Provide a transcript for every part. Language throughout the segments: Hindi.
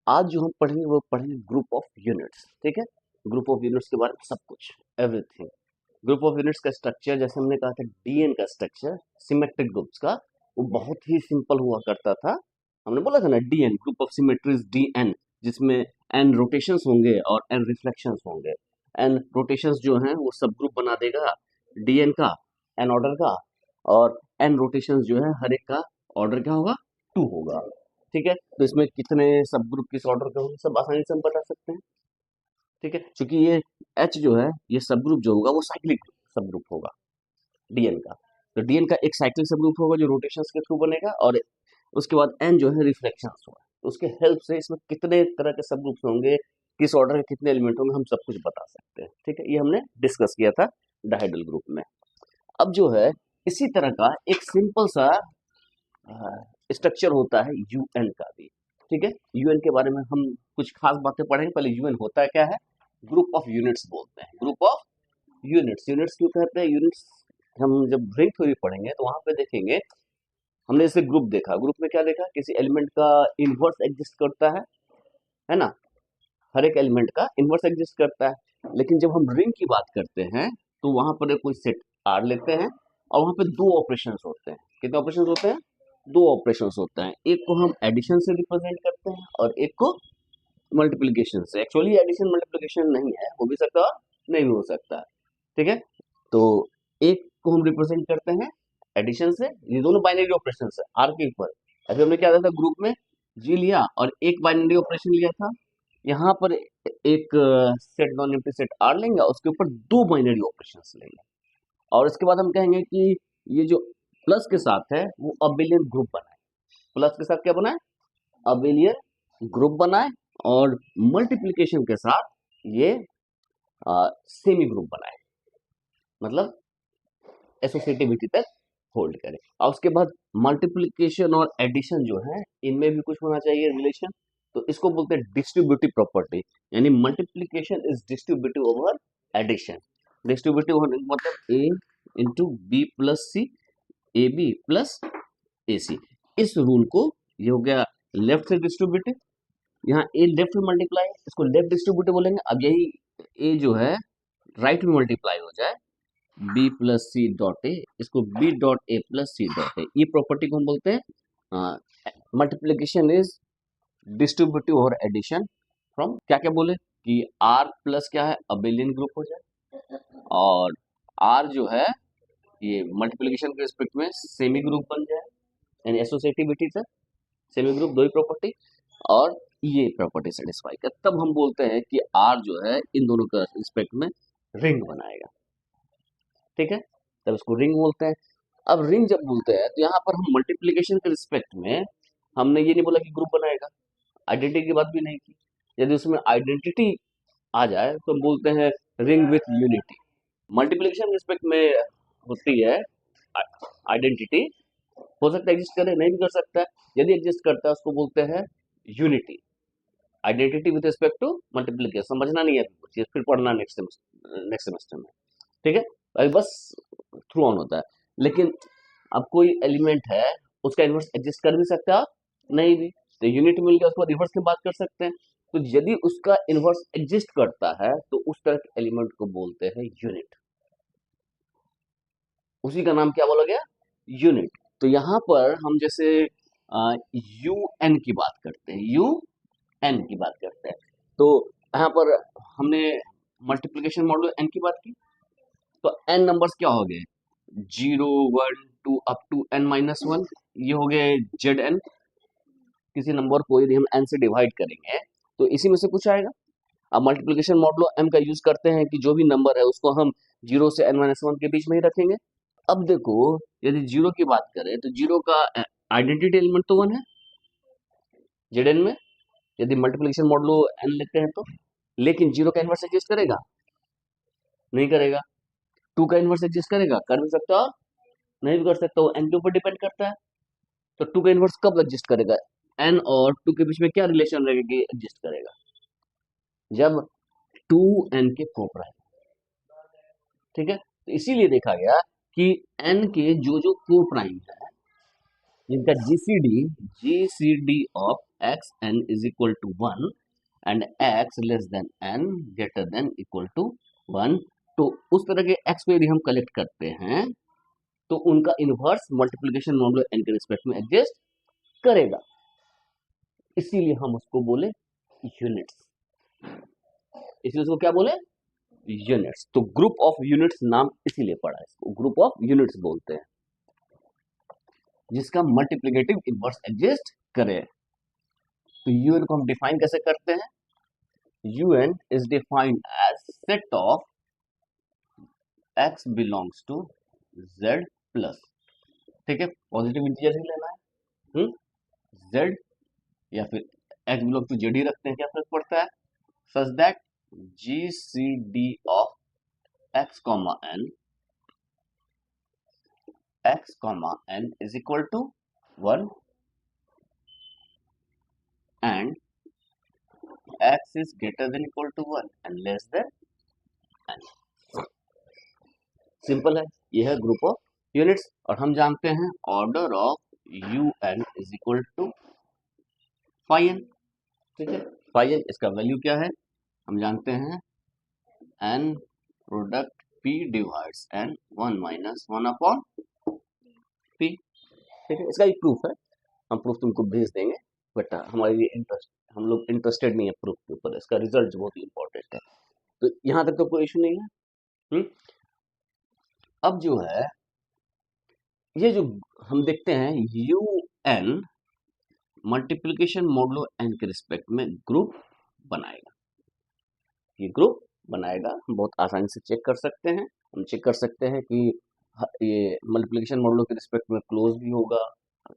आज जो हम पढ़ेंगे वो पढ़ेंगे ग्रुप ऑफ यूनिट्स। ठीक है, ग्रुप ऑफ यूनिट्स के बारे में सब कुछ, एवरीथिंग। ग्रुप ऑफ यूनिट्स का स्ट्रक्चर, जैसे हमने कहा था डीएन का स्ट्रक्चर सिमेट्रिक ग्रुप्स का, वो बहुत ही सिंपल हुआ करता था। हमने बोला था ना D N, group of symmetries D N, जिसमें एन रोटेशंस होंगे और एन रिफ्लेक्शंस होंगे। एन रोटेशंस जो हैं वो सब ग्रुप बना देगा डीएन का, एन ऑर्डर का, और एन रोटेशंस जो है हर एक का ऑर्डर क्या होगा, 2 होगा। ठीक है, तो इसमें कितने सब ग्रुप किस ऑर्डर के होंगे सब आसानी से हम बता सकते हैं। ठीक है, क्योंकि ये एच जो है, ये सब ग्रुप जो होगा वो साइक्लिक सब ग्रुप होगा डीएन का। तो डीएन का एक साइक्लिक सब ग्रुप होगा जो रोटेशंस के थ्रू बनेगा, और उसके बाद एन जो है रिफ्लेक्शंस होगा। तो उसके हेल्प से इसमें कितने तरह के सब ग्रुप्स होंगे, किस ऑर्डर के कितने एलिमेंट होंगे, हम सब कुछ बता सकते हैं। ठीक है, ये हमने डिस्कस किया था डायहेड्रल ग्रुप में। अब जो है इसी तरह का एक सिंपल सा स्ट्रक्चर होता है यूएन का भी। ठीक है, यूएन के बारे में हम कुछ खास बातें पढ़ेंगे। पहले यूएन होता है क्या है, ग्रुप ऑफ यूनिट्स बोलते हैं। ग्रुप ऑफ यूनिट्स, यूनिट्स क्यों कहते हैं यूनिट्स, हम जब रिंग थ्योरी पढ़ेंगे तो वहां पे देखेंगे। हमने जैसे ग्रुप देखा, ग्रुप में क्या देखा, किसी एलिमेंट का इनवर्स एग्जिस्ट करता है ना, हर एक एलिमेंट का इनवर्स एग्जिस्ट करता है। लेकिन जब हम रिंग की बात करते हैं तो वहां पर कोई सेट आर लेते हैं, और वहां पे दो ऑपरेशंस होते हैं। कितने ऑपरेशंस होते हैं, दो ऑपरेशंस होते हैं। एक को हम एडिशन से रिप्रेजेंट करते हैं और एक को मल्टीप्लिकेशन से। एक्चुअली एडिशन मल्टीप्लिकेशन नहीं है, हो भी सकता है और नहीं भी हो सकता है। ठीक है, तो एक को हम रिप्रेजेंट करते हैं एडिशन से, ये दोनों बाइनरी ऑपरेशन है आर के ऊपर। अभी हमने क्या किया था, ग्रुप में जी लिया और एक बाइनरी ऑपरेशन लिया था। यहाँ पर एक set non empty set R लेंगे, उसके ऊपर दो बाइनरी ऑपरेशंस लेंगे, और उसके बाद हम कहेंगे कि ये जो प्लस के साथ है वो अबेलियन ग्रुप बनाए। प्लस के साथ क्या बनाए, अबेलियन ग्रुप बनाए, और मल्टीप्लिकेशन के साथ ये सेमी ग्रुप बनाए, मतलब एसोसिएटिविटी तक होल्ड करें। और उसके बाद मल्टीप्लिकेशन और एडिशन जो है इनमें भी कुछ होना चाहिए रिलेशन। तो इसको बोलते हैं डिस्ट्रीब्यूटिव प्रॉपर्टी, यानी multiplication is distributive over addition. Distributive होने का मतलब A into B plus C, A B plus A C. इस रूल को, ये हो गया लेफ्ट से डिस्ट्रीब्यूटिव, यहाँ ए लेफ्ट में मल्टीप्लाई, इसको लेफ्ट डिस्ट्रीब्यूटिव बोलेंगे। अब यही ए जो है राइट में मल्टीप्लाई हो जाए, B plus C dot A, इसको B dot A plus C dot A, ये प्रॉपर्टी को हम बोलते हैं मल्टीप्लीकेशन इज डिस्ट्रीब्यूटिव और एडिशन फ्रॉम क्या क्या बोले कि आर प्लस क्या है, अबेलियन ग्रुप हो जाए, और आर जो है ये मल्टीप्लीकेशन के रिस्पेक्ट में सेमी ग्रुप बन जाए, यानी एसोसिएटिविटी से सेमी ग्रुप, दो ही प्रॉपर्टी, और ये प्रॉपर्टी सेटिस्फाई कर, तब हम बोलते हैं कि आर जो है इन दोनों के रिस्पेक्ट में रिंग बनाएगा। ठीक है, तब इसको रिंग बोलते हैं। अब रिंग जब बोलते हैं तो यहाँ पर हम मल्टीप्लिकेशन के रिस्पेक्ट में हमने ये नहीं बोला कि ग्रुप बनाएगा, आइडेंटिटी की बात भी नहीं की। यदि उसमें आइडेंटिटी आ जाए तो हम बोलते हैं रिंग विथ यूनिटी। मल्टीप्लिकेशन के रिस्पेक्ट में होती है आइडेंटिटी, हो सकता है एग्जिस्ट करे, नहीं भी कर सकता है। यदि एग्जिस्ट करता है उसको बोलते हैं unity. Identity with respect to multiplication, समझना नहीं है कुछ, फिर पढ़ना नेक्स्ट सेमेस्टर में। ठीक है, अभी बस थ्रू ऑन होता है। लेकिन अब कोई एलिमेंट है, उसका इन्वर्स एग्जिस्ट कर भी सकता है, नहीं भी, तो यूनिट मिल गया, उसके बाद रिवर्स की बात कर सकते हैं। तो यदि उसका इन्वर्स एग्जिस्ट करता है तो उस तरह के एलिमेंट को बोलते हैं यूनिट। उसी का नाम क्या बोला गया, यूनिट। तो यहाँ पर हम जैसे यू एन की बात करते हैं, यू एन की बात करते हैं, तो यहाँ पर हमने मल्टीप्लिकेशन मॉडल एन की बात की, तो एन नंबर्स क्या हो गए, 0 1 2 अप टू एन माइनस 1, ये हो गए जेड एन। किसी नंबर को यदि हम एन से डिवाइड करेंगे तो इसी में से कुछ आएगा। अब मल्टीप्लिकेशन मॉडलो एम का यूज करते हैं कि जो भी नंबर है उसको हम 0 से एन माइनस 1 के बीच में ही रखेंगे। अब देखो, यदि जीरो की बात करें तो जीरो का आइडेंटिटी एलिमेंट तो 1 है जेड एन में, यदि मल्टीप्लिकेशन मॉडलो एन लेते हैं तो। लेकिन जीरो का इन्वर्स एग्जिस्ट करेगा, नहीं करेगा। टू का इन्वर्स एग्जिस्ट करेगा, कर भी सकता है और नहीं भी कर सकता, वो एन के ऊपर डिपेंड करता है। तो टू का इन्वर्स कब एग्जिस्ट करेगा, एन और टू के बीच में क्या रिलेशन रहेगा कि एग्जिस्ट करेगा, जब टू एन के कोप्राइम। ठीक है, तो इसीलिए देखा गया कि एन के जो जो कोप्राइम है, जिनका GCD of X N is equal to 1 and X less than N greater than equal to 1, तो उस तरह के एक्स को यदि हम कलेक्ट करते हैं तो उनका इनवर्स मल्टीप्लिकेशन मॉडुलो एन के रिस्पेक्ट में एग्जिस्ट करेगा, इसीलिए हम उसको बोले यूनिट्स, इसलिए उसको क्या बोले यूनिट्स। तो ग्रुप ऑफ यूनिट्स नाम इसीलिए पड़ा है, इसको ग्रुप ऑफ यूनिट्स बोलते हैं जिसका मल्टीप्लिकेटिव इनवर्स एग्जिस्ट करे। तो यूएन को हम डिफाइन कैसे करते हैं, U N is defined as set of X belongs to Z plus, ठीक है, पॉजिटिव इंटीजर ही लेना है, जेड या फिर एक्स बिलोंग टू जेड ही रखते हैं, क्या फर्क पड़ता है, सच that GCD of x comma n is equal to 1 and x is greater than equal to 1 and less than n। Simple है, यह है ग्रुप ऑफ यूनिट्स। और हम जानते हैं order of UN is equal to phi n, ठीक है, phi n इसका वैल्यू क्या है, हम जानते हैं n product p divides n 1 minus 1 upon p, ठीक है, इसका एक प्रूफ है, हम प्रूफ तुमको भेज देंगे, बट हमारी इंटरेस्ट, हम लोग इंटरेस्टेड नहीं है प्रूफ के ऊपर, इसका रिजल्ट बहुत ही इंपॉर्टेंट है। तो यहाँ तक तो कोई इशू नहीं है। अब जो है ये जो हम देखते हैं UN मल्टीप्लिकेशन मॉडुलो n के रिस्पेक्ट में ग्रुप बनाएगा, ये ग्रुप बनाएगा, हम बहुत आसानी से चेक कर सकते हैं, हम चेक कर सकते हैं कि ये मल्टीप्लिकेशन मॉडुलो के रिस्पेक्ट में क्लोज भी होगा,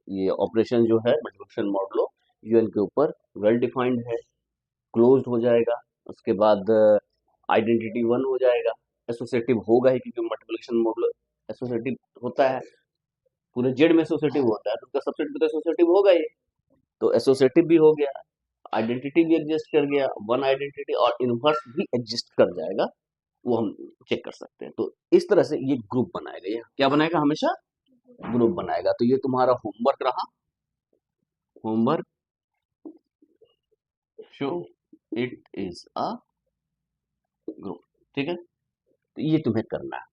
ये ऑपरेशन जो है मल्टीप्लिकेशन मॉडुलो UN के ऊपर वेल डिफाइंड है, क्लोज्ड हो जाएगा, उसके बाद आइडेंटिटी 1 हो जाएगा, एसोसिएटिव होगा ही क्योंकि मल्टीप्लिकेशन मॉडुलो एसोसिएटिव होता है, पूरे जेड में एसोसिएटिव होता है तो उसका सबसेट भी तो एसोसिएटिव होगा ही, तो एसोसिएटिव भी हो गया, आइडेंटिटी भी एग्जिस्ट कर गया, वन आइडेंटिटी और इनवर्स भी एग्जिस्ट कर जाएगा, वो हम चेक कर सकते हैं। तो इस तरह से ये ग्रुप बनाएगा, ये क्या बनाएगा, हमेशा ग्रुप बनाएगा। तो ये तुम्हारा होमवर्क रहा, homework show it is a group, ठीक है, तो ये तुम्हें करना है,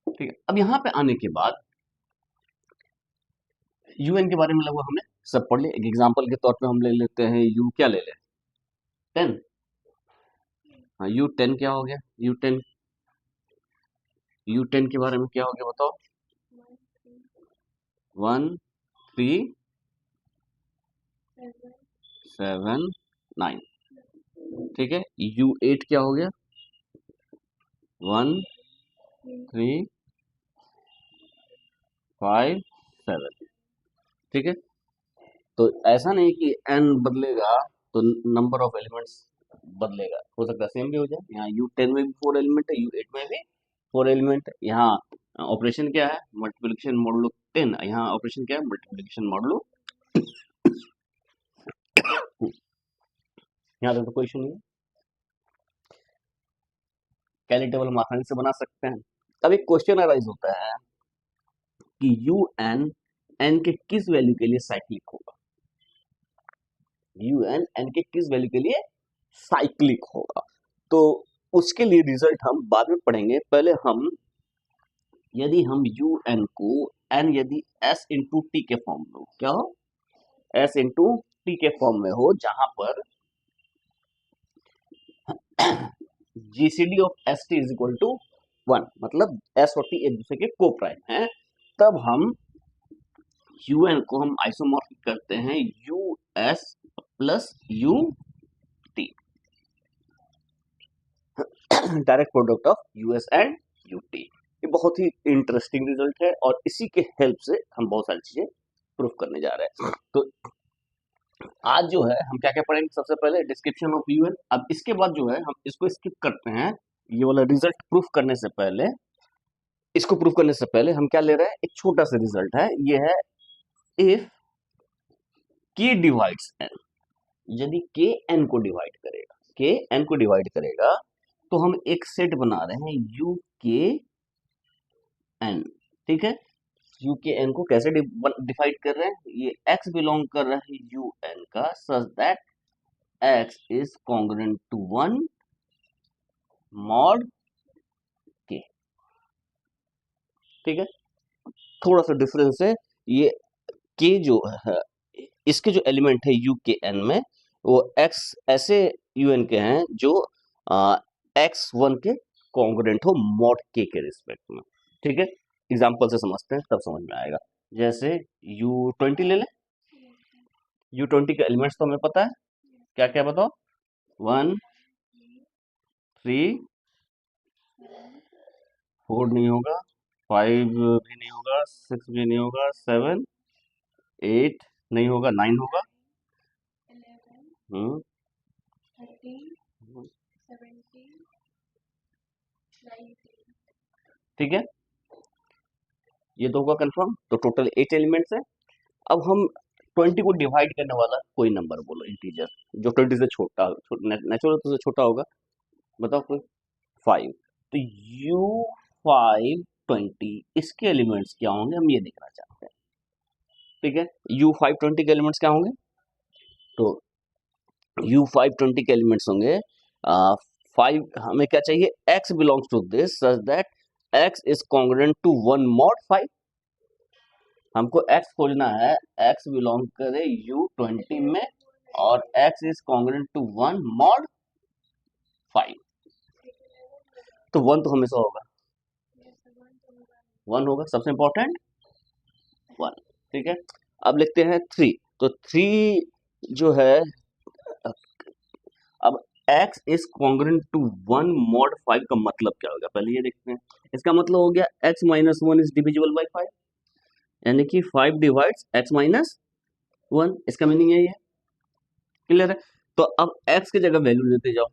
ठीक है। अब यहाँ पे आने के बाद UN के बारे में लगभग हमने सब पढ़ लिया, एक एग्जांपल के तौर पे हम ले लेते हैं U, क्या ले लें 10, हाँ U10 क्या हो गया, U10 के बारे में क्या हो गया बताओ, 1 3 7 9, ठीक है, U8 क्या हो गया, 1 3 5 7, ठीक है। तो ऐसा नहीं कि n बदलेगा तो नंबर ऑफ एलिमेंट्स बदलेगा, हो सकता है सेम भी हो जाए, यहाँ U10 में भी 4 एलिमेंट है, U8 में भी 4 एलिमेंट है, यहाँ ऑपरेशन क्या है मल्टीप्लिकेशन मॉडुलो 10, यहाँ ऑपरेशन क्या है मल्टीप्लिकेशन मॉडुलो, यहाँ तक तो कोई इशू नहीं है, कैली टेबल हम आसानी से बना सकते हैं। अब एक क्वेश्चन अराइज होता है कि UN n के किस वैल्यू के लिए साइक्लिक होगा, UN n के किस वैल्यू के लिए साइक्लिक होगा, तो उसके लिए रिजल्ट हम बाद में पढ़ेंगे, पहले हम यदि हम UN को n यदि s इंटू टी के फॉर्म में हो, क्या हो s इंटू टी के फॉर्म में हो, जहां पर GCD of ST is equal to 1, मतलब s और t एक दूसरे के को प्राइम हैं, तब हम UN को हम आइसोमॉर्फिक करते हैं US plus UT, direct product of US and UT। ये बहुत ही इंटरेस्टिंग रिजल्ट है और इसी के हेल्प से हम बहुत सारी चीजें प्रूफ करने जा रहे हैं। तो आज जो है हम क्या क्या पढ़ेंगे, सबसे पहले डिस्क्रिप्शन ऑफ UN, अब इसके बाद जो है हम इसको स्किप करते हैं, ये वाला रिजल्ट प्रूफ करने से पहले, इसको प्रूफ करने से पहले हम क्या ले रहे हैं, एक छोटा सा रिजल्ट है, ये है इफ K डिवाइड्स N, यदि K N को डिवाइड करेगा, K N को डिवाइड करेगा तो हम एक सेट बना रहे हैं UK N, ठीक है, यू के एन को कैसे डिफाइड कर रहे हैं, ये एक्स बिलोंग कर रहा है यू एन का such that X is congruent to 1 mod K. ठीक है, थोड़ा सा डिफरेंस है, ये के जो है इसके जो एलिमेंट है यू के एन में वो एक्स ऐसे यू एन के हैं जो एक्स वन के कॉन्ग्रुएंट हो मॉड के रिस्पेक्ट में। ठीक है, एग्जाम्पल से समझते हैं तब समझ में आएगा। जैसे U20 ले लें, U20 के एलिमेंट्स तो हमें पता है, क्या क्या बताओ, 1 3 4 नहीं होगा, 5 भी नहीं होगा, 6 भी नहीं होगा, 7 8 नहीं होगा, 9 होगा, ठीक है, ये तो होगा कंफर्म। तो टोटल 8 एलिमेंट्स है। अब हम 20 को डिवाइड करने वाला कोई नंबर बोलो, इंटीजर जो 20 से छोटा, नेचुरल तो से छोटा होगा, बताओ कोई। 5, तो U520 इसके एलिमेंट्स क्या होंगे, हम ये देखना चाहते हैं। ठीक है, U520 के एलिमेंट्स क्या होंगे, तो U520 के एलिमेंट्स होंगे 5, हमें क्या चाहिए, x belongs to this such that x is congruent to 1 mod 5। हमको x खोजना है, x बिलोंग करे U20 में और x is congruent to 1 mod 5। तो 1 तो हमेशा होगा, 1 होगा, सबसे इंपॉर्टेंट 1। ठीक है, अब लिखते हैं 3, तो 3 जो है, अब x is congruent to 1 mod 5 का मतलब क्या होगा, पहले ये देखते हैं। इसका मतलब हो गया x minus 1 is divisible by 5, यानी कि 5 डिवाइड्स x माइनस 1, इसका मीनिंग यही है। क्लियर है, तो अब x की जगह वैल्यू देते जाओ,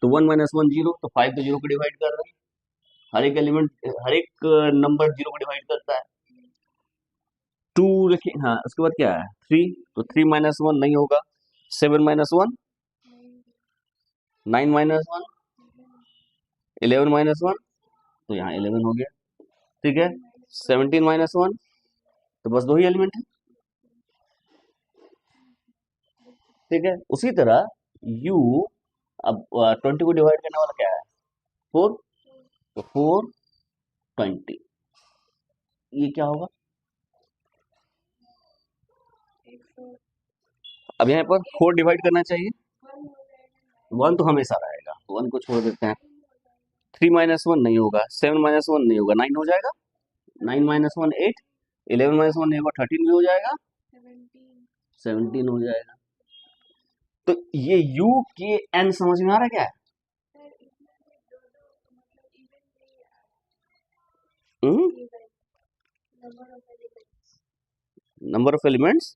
तो 1 माइनस 1 0, तो 5 तो 0 को डिवाइड कर रहा है, हर एक एलिमेंट, हर एक नंबर 0 को डिवाइड करता है। 2 लिखिए, हाँ उसके बाद क्या है 3, तो 3 माइनस 1 नहीं होगा, 7 माइनस 1 9 माइनस 1 11 माइनस 1, तो यहाँ 11 हो गया। ठीक है, 17 माइनस 1, तो बस 2 ही एलिमेंट है। ठीक है, उसी तरह u, अब 20 को डिवाइड करने वाला क्या है 4, तो 4 20, ये क्या होगा, अब यहाँ पर 4 डिवाइड करना चाहिए, 1 तो हमेशा रहेगा, 1 को छोड़ देते हैं। 3 माइनस 1 नहीं होगा, 7 माइनस 1 नहीं होगा, 9 हो जाएगा, 9 माइनस 1 8, 11 माइनस 1 नहीं होगा, 13 भी हो जाएगा, 17 हो जाएगा। तो ये u के n समझ में आ रहा है क्या है, नंबर ऑफ एलिमेंट्स,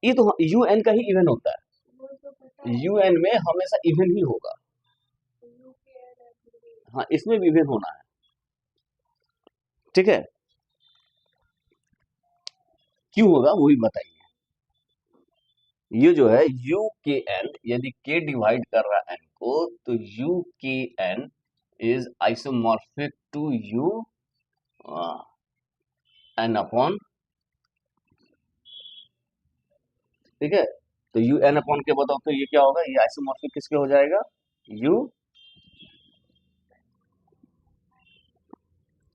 ये तो यू एन का ही इवन होता है, यू एन में हमेशा इवन ही होगा, हाँ इसमें भी इवन होना है। ठीक है, क्यों होगा वो भी बताइए। ये जो है यू के एन, यदि के डिवाइड कर रहा है एन को, तो U K N is isomorphic to U N upon, ठीक है, तो यू एन अपॉन के बताओ, तो ये क्या होगा, ये आइसोमॉर्फिक किसके हो जाएगा, यू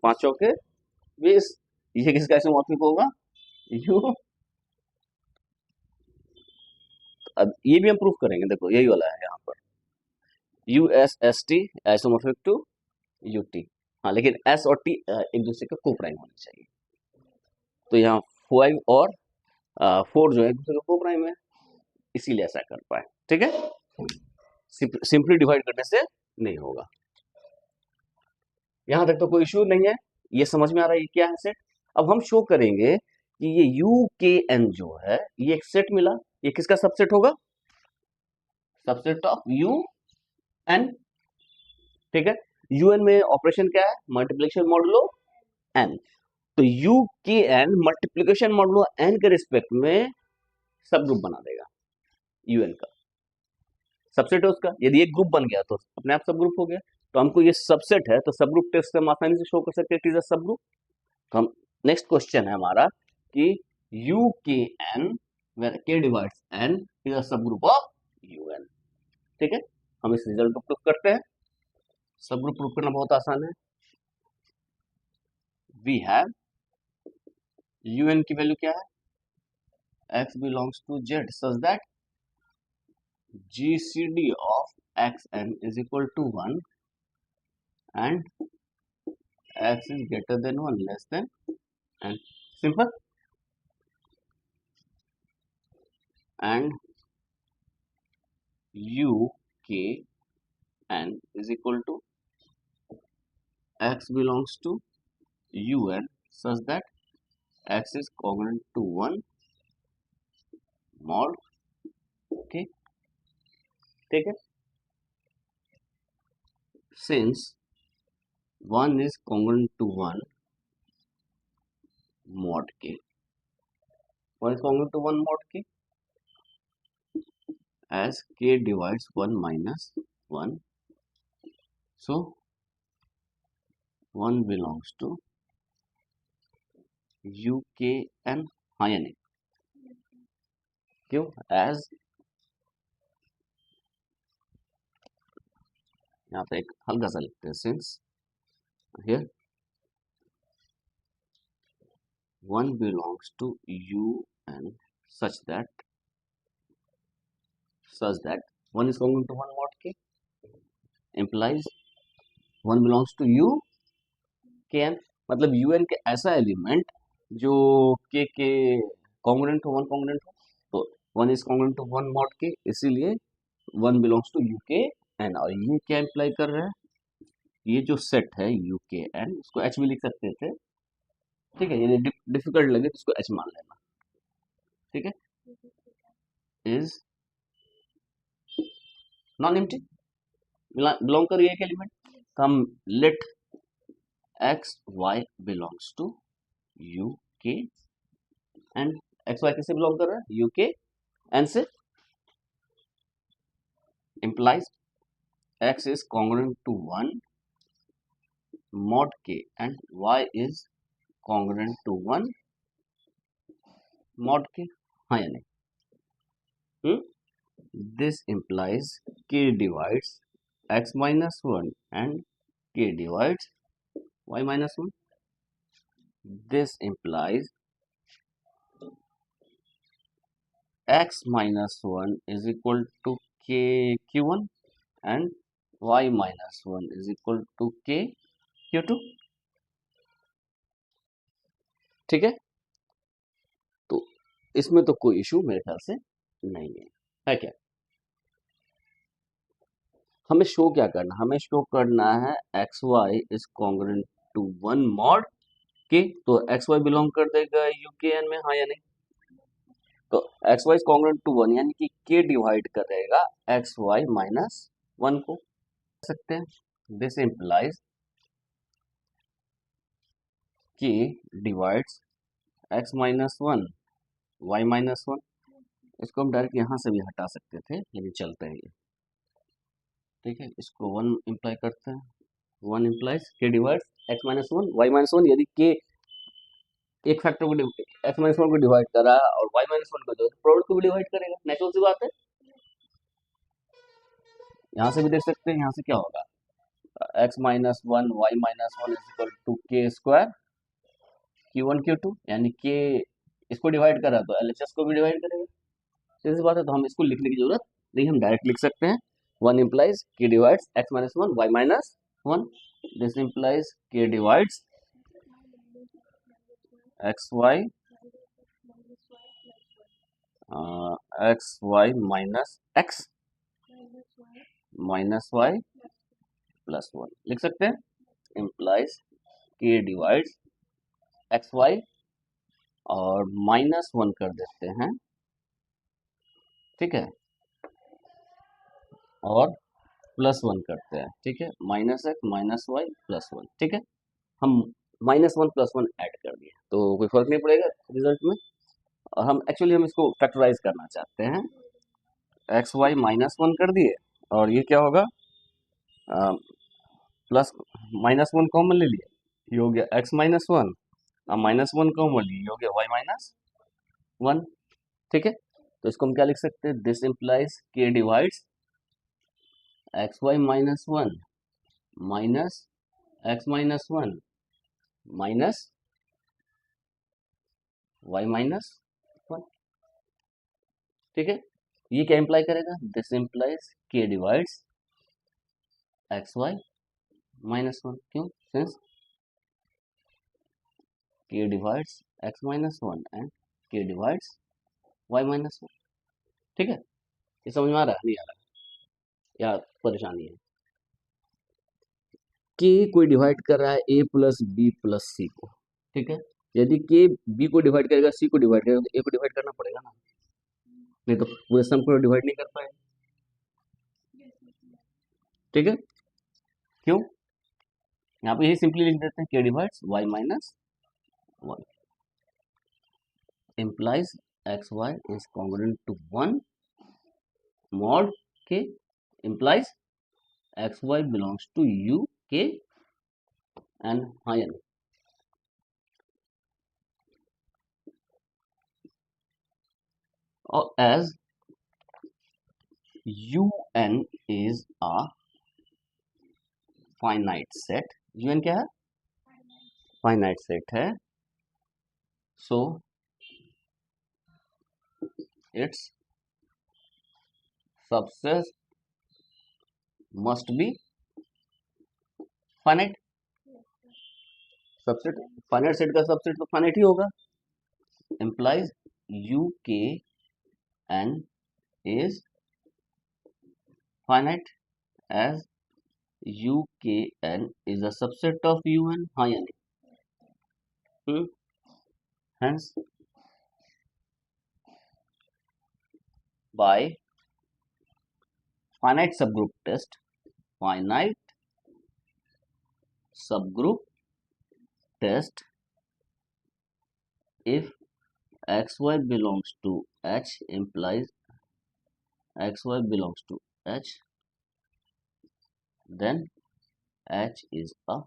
5 चौके 20, ये किसका आइसोमॉर्फिक होगा, यू, अब ये भी हम प्रूफ करेंगे, देखो यही वाला है यहाँ पर, U S S T isomorphic to U T, हाँ लेकिन एस और टी एक दूसरे के को प्राइम होने चाहिए, तो यहाँ 5 और 4 जो है एक दूसरे के को प्राइम है, इसीलिए ऐसा कर पाए। ठीक है, सिंपली डिवाइड करने से नहीं होगा। यहां तक तो कोई इश्यू नहीं है, ये समझ में आ रहा है ये क्या है सेट। अब हम शो करेंगे कि ये यू के एन जो है ये एक सेट मिला, ये किसका सबसेट होगा, सबसेट ऑफ यू एन। ठीक है, यू एन में ऑपरेशन क्या है, मल्टीप्लिकेशन मॉडुलो एन, तो U K N multiplication modulo N के रिस्पेक्ट में सब ग्रुप बना देगा, यू एन का सबसेट है उसका, यदि एक ग्रुप बन गया तो अपने आप सब ग्रुप हो गया। तो हमको ये सबसेट है, तो सब ग्रुप टेस्ट से हम आसानी से शो कर सकते हैं इट इज अ सब ग्रुप। तो हम नेक्स्ट क्वेश्चन है हमारा कि यू के एन वेर के डिवाइड्स एन इज अ सब ग्रुप ऑफ यू एन। ठीक है, हम इस रिजल्ट को प्रूव करते हैं। सब ग्रुप प्रूव करना बहुत आसान है। वी हैव यू एन की वैल्यू क्या है, x belongs to z such that GCD of xn is equal to 1 and x is greater than 1 less than n. Simple. And u k n is equal to x belongs to un such that x is congruent to 1 mod k. ठीक है, since 1 is congruent to 1 mod k, 1 is congruent to 1 mod k as k divides 1 minus 1, so 1 belongs to u k n. हाँ या नहीं, क्यों, एज यहाँ पे एक हल्का सा लिखते हैं, since here 1 belongs to u n such that 1 is congruent to 1 mod k implies 1 belongs to u k n, मतलब u n के ऐसा एलिमेंट जो k के कॉन्ग्रुएंट हो, 1 कॉन्ग्रुएंट हो, तो 1 is congruent to 1 mod k, इसीलिए 1 belongs to u k n। और ये क्या इम्प्लाई कर रहा है, ये जो सेट है u k n, इसको h भी लिख सकते थे। ठीक है, यदि डिफिकल्ट लगे तो इसको h मान लेना। ठीक है, इज नॉन एम्प्टी, बिलोंग कर एक एलिमेंट, तो हम let X Y belongs to U K and X Y किससे बिलोंग कर रहा है, यू के एन से, implies x is congruent to 1 mod k and y is congruent to 1 mod k। हाँ या नहीं, this implies k divides x minus 1 and k divides y minus 1. This implies x minus 1 is equal to k q1 and y minus 1 is equal to k q2। ठीक है, तो इसमें तो कोई इशू मेरे ख्याल से नहीं है क्या। हमें शो क्या करना, हमें शो करना है X Y is congruent to 1 mod K, तो एक्स वाई बिलोंग कर देगा यू के एन में, हाँ या नहीं, तो X Y is congruent to 1 यानी कि के डिवाइड करेगा एक्स वाई माइनस 1 को, सकते हैं, this implies K divides X minus 1 Y minus 1। इसको हम डायरेक्ट यहाँ से भी हटा सकते थे, लेकिन चलते हैं ये। ठीक है, इसको 1 इम्प्लाई करते हैं, 1 implies K divides X minus 1 Y minus 1। यदि के एक फैक्टर को एक्स माइनस 1 को डिवाइड कर रहा है और वाई माइनस 1 को तो प्रोडक्ट को भी डिवाइड करेगा, नेचुरल सी बात है। यहाँ से भी देख सकते हैं, यहाँ से क्या होगा, X minus 1 Y minus 1 is equal to K square q1 q2, यानी के इसको डिवाइड कर रहा है तो LHS को भी डिवाइड करेगा, सीधी सी बात है। तो हम इसको लिखने की जरूरत नहीं, हम डायरेक्ट लिख सकते हैं 1 implies k divides x minus 1 y minus 1, this implies k divides x y x y minus x minus y plus 1 लिख सकते हैं, implies k divides x y और माइनस 1 कर देते हैं, ठीक है, और प्लस 1 करते हैं, ठीक है, minus X minus Y plus 1। ठीक है, हम माइनस 1 प्लस 1 ऐड कर दिए तो कोई फर्क नहीं पड़ेगा रिजल्ट में। और हम एक्चुअली हम इसको फैक्टराइज करना चाहते हैं, एक्स वाई माइनस 1 कर दिए और ये क्या होगा, प्लस माइनस 1 कॉमन ले लिए, ये हो गया एक्स माइनस 1 अब -1 कॉमन ली हो गया y-1, ठीक है। तो इसको हम क्या लिख सकते हैं, this implies k divides xy -1 minus x -1 minus y-1, ठीक है। ये क्या इम्प्लाई करेगा, this implies k divides xy -1, क्यों, since k divides x -1 and k divides y-1, ठीक है। ये समझ में आ रहा है, नहीं आ रहा है, या परेशानी है। k कोई डिवाइड कर रहा है a प्लस बी प्लस सी को, ठीक है। यदि k b को डिवाइड करेगा, c को डिवाइड करेगा, तो a को डिवाइड करना पड़ेगा ना, नहीं तो पूरे सम को डिवाइड नहीं कर पाएगा, ठीक है। क्यों, यहाँ पे यही सिंपली लिख देते हैं, k divides y-1 implies xy is congruent to 1 mod k implies xy belongs to u k and n, or as un is a finite set, un क्या है, फाइनाइट सेट है, so it's subset must be finite, subset finite set का सबसेट तो फाइनाइट ही होगा, implies u k n is finite as u k n is a subset of un, हाँ या नहीं, hence by finite subgroup test, finite subgroup test, if xy belongs to H implies xy belongs to H, then H is a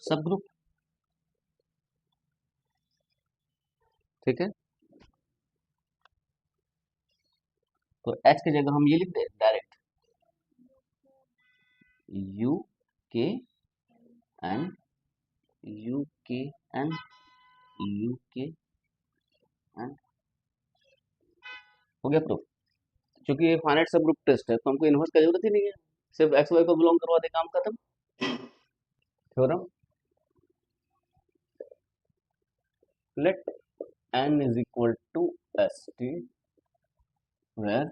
subgroup, ठीक है। तो H की जगह हम ये लिख दे direct, U K N U K N U K N, हो गया प्रूफ। क्योंकि ये फाइनाइट सब ग्रुप टेस्ट है तो हमको इन्वर्स की जरूरत ही नहीं है, सिर्फ एक्स वाई को बिलोंग करवा दे, काम खत्म, theorem. Let n is equal to st where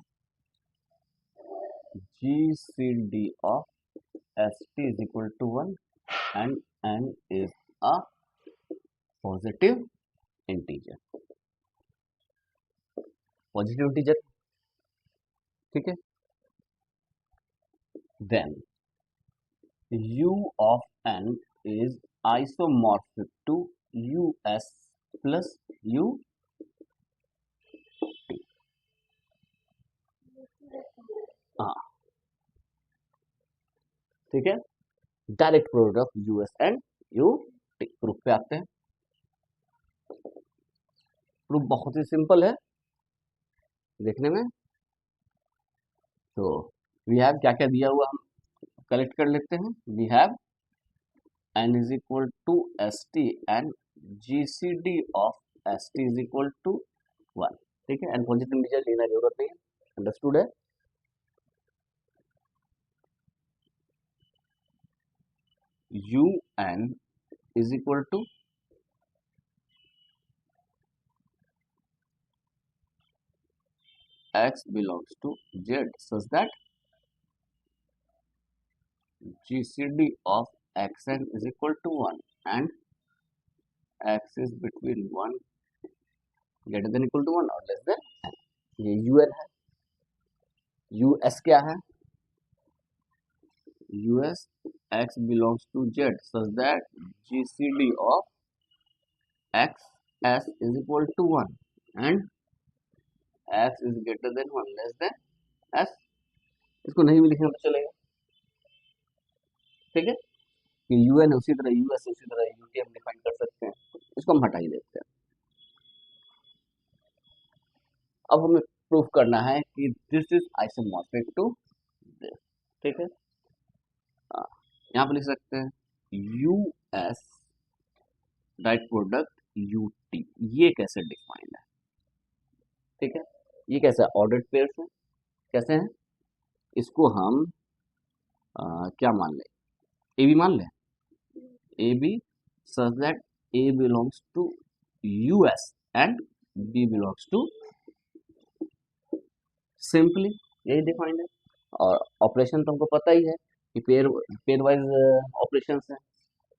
gcd of st is equal to 1 and n is a positive integer, positive integer, ठीक है। Then u of n is isomorphic to us plus u, हाँ ठीक है, direct product of US and U T. Proof पे आते हैं, प्रूफ बहुत ही सिंपल है देखने में। तो वी हैव क्या क्या दिया हुआ हम कलेक्ट कर लेते हैं, we have n is equal to st and gcd of st is equal to 1, ठीक है। n पॉजिटिव इंटीजर लेना जरूरत नहीं है, अंडरस्टूड है। un is equal to x belongs to z such that gcd of xn is equal to 1 and x is between 1 greater than equal to 1 और less than n। ये un है, us क्या है, us x belongs to z such that gcd of x s is equal to 1 and x is greater than 1 less than s। इसको नहीं भी लिखेंगे तो चलेगा, ठीक है। कि यूएन है उसी तरह यूएस उसी तरह यूटी हम डिफाइन कर सकते हैं, इसको हम हटा ही देते हैं। अब हमें प्रूफ करना है कि this is isomorphic to this, ठीक है। हाँ, यहाँ पे लिख सकते हैं यूएस डाइट प्रोडक्ट यूटी, ये कैसे डिफाइंड है, ठीक है। ये कैसे ऑर्डर्ड पेयर्स है, कैसे हैं, इसको हम क्या मान लें, ए बी मान लें, A B such that A belongs to U S and B belongs to, simply यही डिफाइंड है। और ऑपरेशन तो हमको पता ही है कि पेयर वाइज ऑपरेशन है।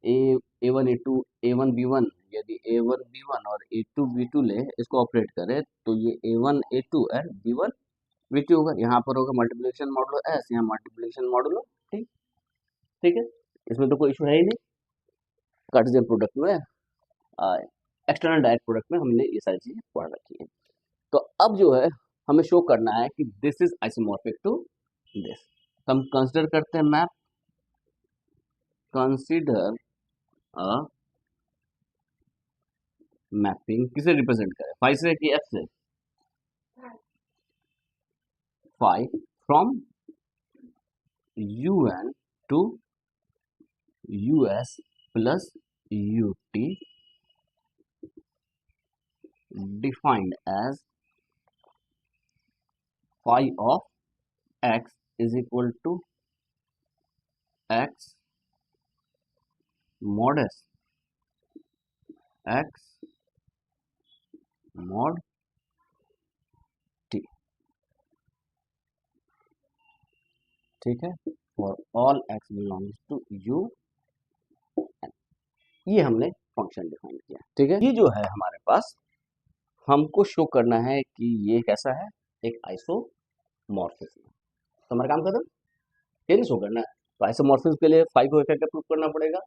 A one A two A one B one, यदि ए वन बी वन और ए टू बी टू ले इसको ऑपरेट करें तो ये A one A two and B one B two होगा। यहाँ पर होगा मल्टीप्लिकेशन मॉडुलो एस, यहाँ मल्टीप्लिकेशन मॉडुलो टी, ठीक है। इसमें तो कोई इशू है ही नहीं। कार्टेशियन प्रोडक्ट में एक्सटर्नल डायरेक्ट प्रोडक्ट में हमने ये सारी चीजें पढ़ रखी है। तो अब जो है हमें शो करना है कि this is isomorphic to this. हम कंसिडर करते हैं मैप, कंसीडर अ मैपिंग, किसे रिप्रेजेंट करें, फाइव से कि एफ से, five from U N to U S plus U T defined as phi of x is equal to x mod s, x mod t, ठीक है, for all x belongs to u n। ये हमने फंक्शन डिफाइन किया, ठीक है। ये जो है हमारे पास, हमको शो करना है कि ये कैसा है, एक आइसोमॉर्फिज्म। तो हमारा काम खत्म, ये नहीं शो करना है। तो आइसोमॉर्फिज्म के लिए फाइव को क्या प्रूव करना पड़ेगा,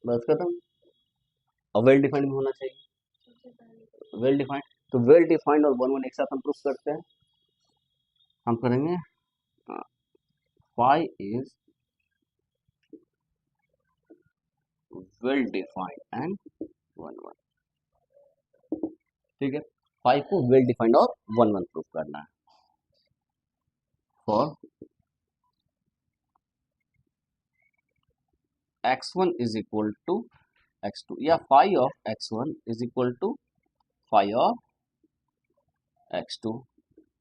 बस खत्म। और वेल डिफाइंड भी होना चाहिए, वेल डिफाइंड। तो वेल डिफाइंड और वन वन एक साथ हम प्रूफ करते हैं। हम करेंगे phi is well defined and one one, ठीक है। फाइव को वेल डिफाइंड और वन वन प्रूफ करना है। For x1 is equal to x2 या five of x1 is equal to five of x2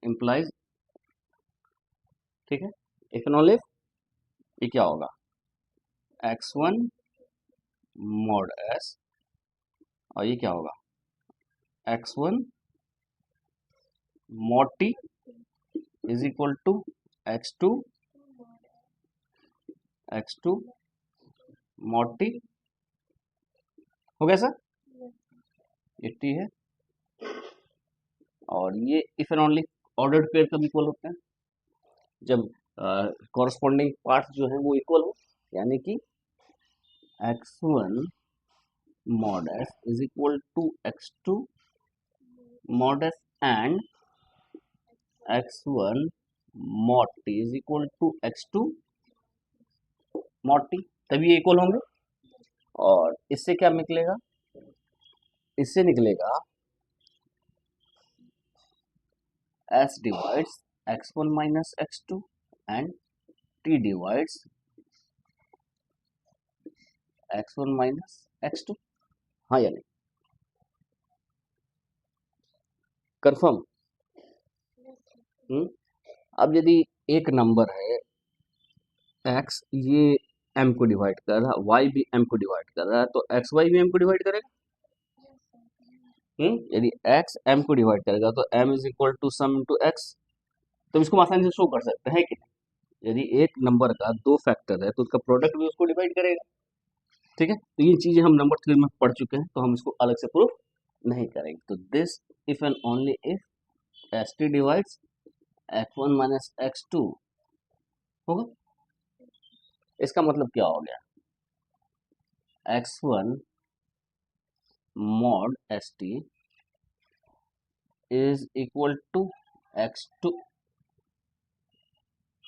implies, ठीक है। इफ एंड ओनली इफ, ये क्या होगा, x1 mod s, और ये क्या होगा, x1 mod t is equal to x2 mod t, हो गया सर, ये t है। और ये if and only ordered pair कब इक्वल होते हैं, जब कॉरस्पॉन्डिंग पार्ट्स जो है वो इक्वल हो, यानी कि x1 mod s is equal to x2 mod s and x1 mod t is equal to x2 mod t, तभी ये इक्वल होंगे। और इससे क्या निकलेगा, इससे निकलेगा s divides x1 minus x2 and t divides x1 minus x2, हाँ या नहीं, कंफर्म। अब यदि एक नंबर है x, ये m को डिवाइड कर रहा है, y भी m को डिवाइड कर रहा है, तो एक्स वाई भी m को डिवाइड करेगा। यदि x m को डिवाइड करेगा तो m is equal to some into X. तो इसको हम आसानी से शो कर सकते हैं कि यदि एक नंबर का दो फैक्टर है तो उसका प्रोडक्ट भी उसको डिवाइड करेगा, ठीक है। तो ये चीजें हम नंबर थ्री में पढ़ चुके हैं, तो हम इसको अलग से प्रूफ नहीं करेंगे। तो this if and only if S T divides X one minus X two होगा। इसका मतलब क्या हो गया, X one mod S T is equal to X two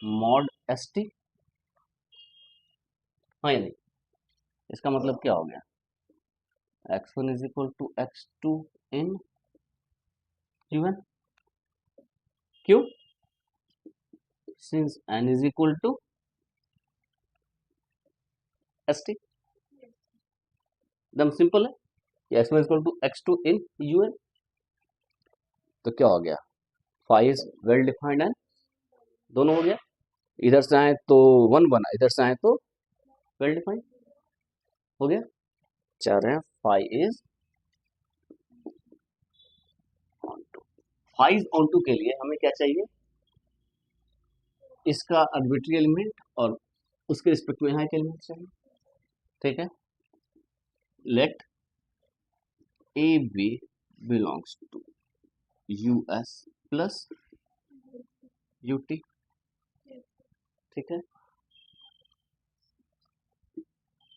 mod S T, हाँ या नहीं? इसका मतलब क्या हो गया, x1 is equal to x2 in un, क्यों? Since n is equal to S T, एकदम सिंपल है, x1 is equal to x2 in un। तो क्या हो गया, five is well defined and दोनों हो गया, इधर से आए तो वन बना, इधर से आए तो वेल डिफाइंड हो गया। चाह रहे हैं five is onto, five onto के लिए हमें क्या चाहिए, इसका आर्बिट्री एलिमेंट और उसके रिस्पेक्ट में यहाँ एक एलिमेंट चाहिए, ठीक है। Let A B belongs to U S plus U T, ठीक है।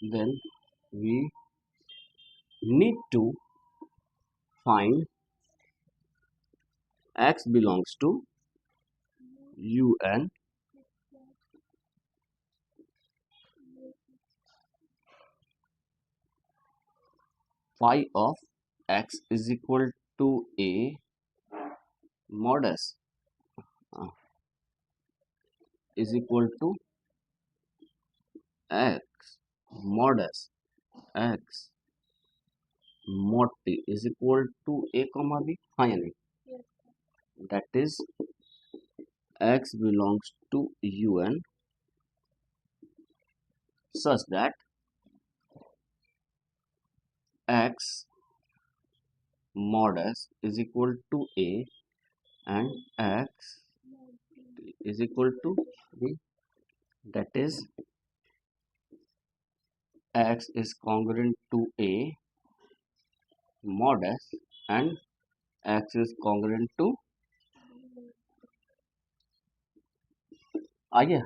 Then we need to find x belongs to un phi of x is equal to a mod s is equal to x mod s x mod t is equal to a comma b, हाँ या नहीं? That is x belongs to un such that x mod s is equal to a and x is equal to b, that is x is congruent to a mod s and x is congruent to, आइए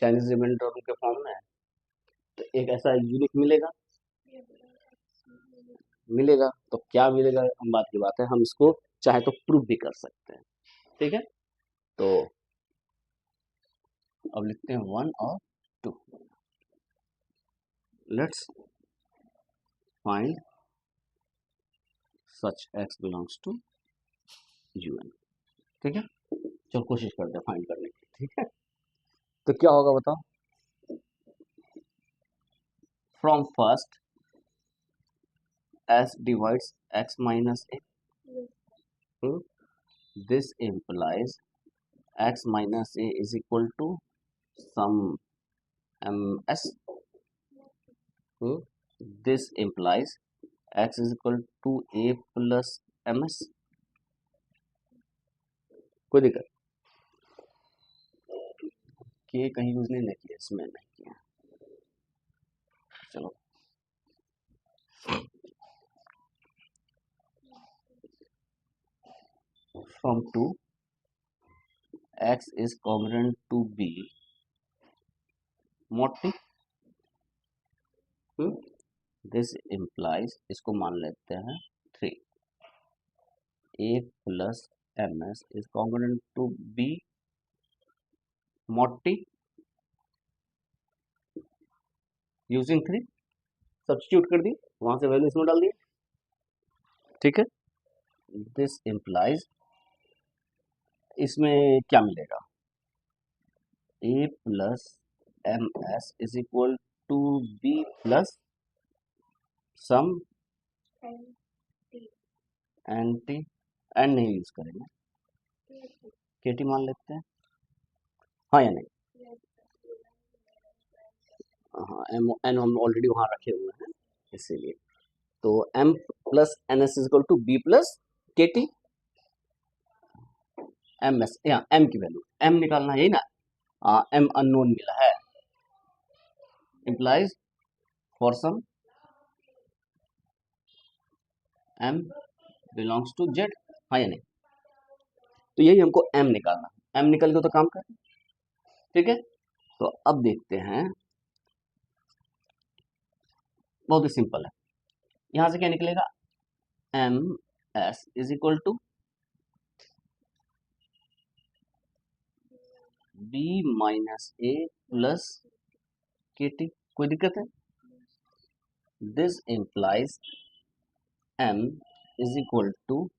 चाइनीज रिमाइंडर और उनके फॉर्म में है, तो एक ऐसा यूनिक मिलेगा, मिलेगा तो क्या मिलेगा हम बात की बात है, हम इसको चाहे तो प्रूव भी कर सकते हैं, ठीक है। तो अब लिखते हैं वन और two, let's find such x belongs to un, ठीक है। चलो कोशिश करते हैं फाइंड करने की, ठीक है। तो क्या होगा बताओ, from first s divides x minus a, this implies x minus a is equal to some ms, this implies x is equal to a plus ms, कोई दिक्कत, के कहीं यूज नहीं किया, इसमें नहीं किया, चलो from 2 x is congruent to b mod t, this implies, इसको मान लेते हैं 3 a plus ms is congruent to b mod t, using 3 substitute कर दी, वहां से वैल्यू इसमें डाल दी, ठीक है। दिस इम्प्लाइज, इसमें क्या मिलेगा, a plus M S is equal to B plus some N T, N नहीं यूज करेंगे, के टी मान लेते हैं, हाँ या नहीं? हाँ एम एन हम ऑलरेडी वहां रखे हुए हैं इसीलिए, तो m plus N S is equal to B plus K T M S, यहाँ m की वैल्यू m निकालना है, यही ना, m अननोन मिला है, implies for some m belongs to z, हाँ या नहीं? तो यही हमको m निकालना है, m निकल के तो काम कर, ठीक है। तो अब देखते हैं, बहुत ही सिंपल है, यहां से क्या निकलेगा, M S is equal to B minus A plus K T. कोई दिक्कत है? This implies M is equal to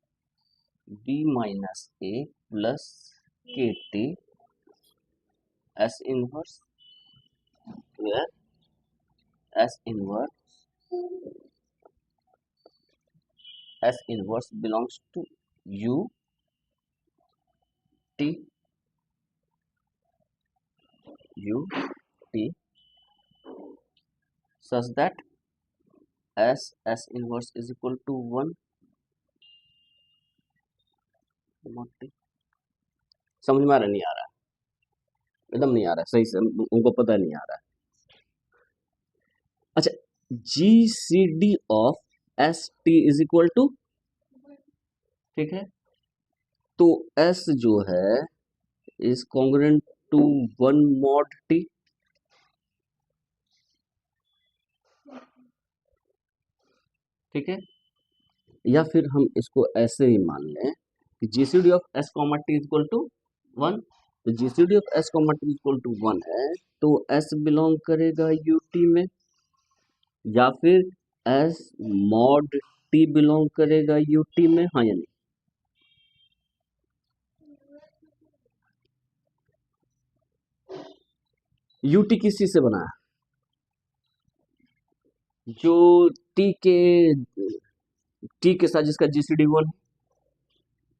B minus A plus K T S inverse, where S inverse belongs to U T such that S inverse is equal to 1 mod T। समझ में आ रहा नहीं आ रहा? एकदम नहीं आ रहा सही से, उनको पता नहीं आ रहा है। अच्छा, GCD of ST is equal to, ठीक है, तो S जो है is congruent to 1 mod T। ठीक है, या फिर हम इसको ऐसे ही मान लें कि GCD of S comma T is equal to 1। तो GCD of S comma T is equal to 1 है, तो S बिलोंग करेगा UT में, या फिर S mod T बिलोंग करेगा UT में, हाँ या नहीं? UT किस चीज से बना है? जो T के साथ जिसका GCD 1 है,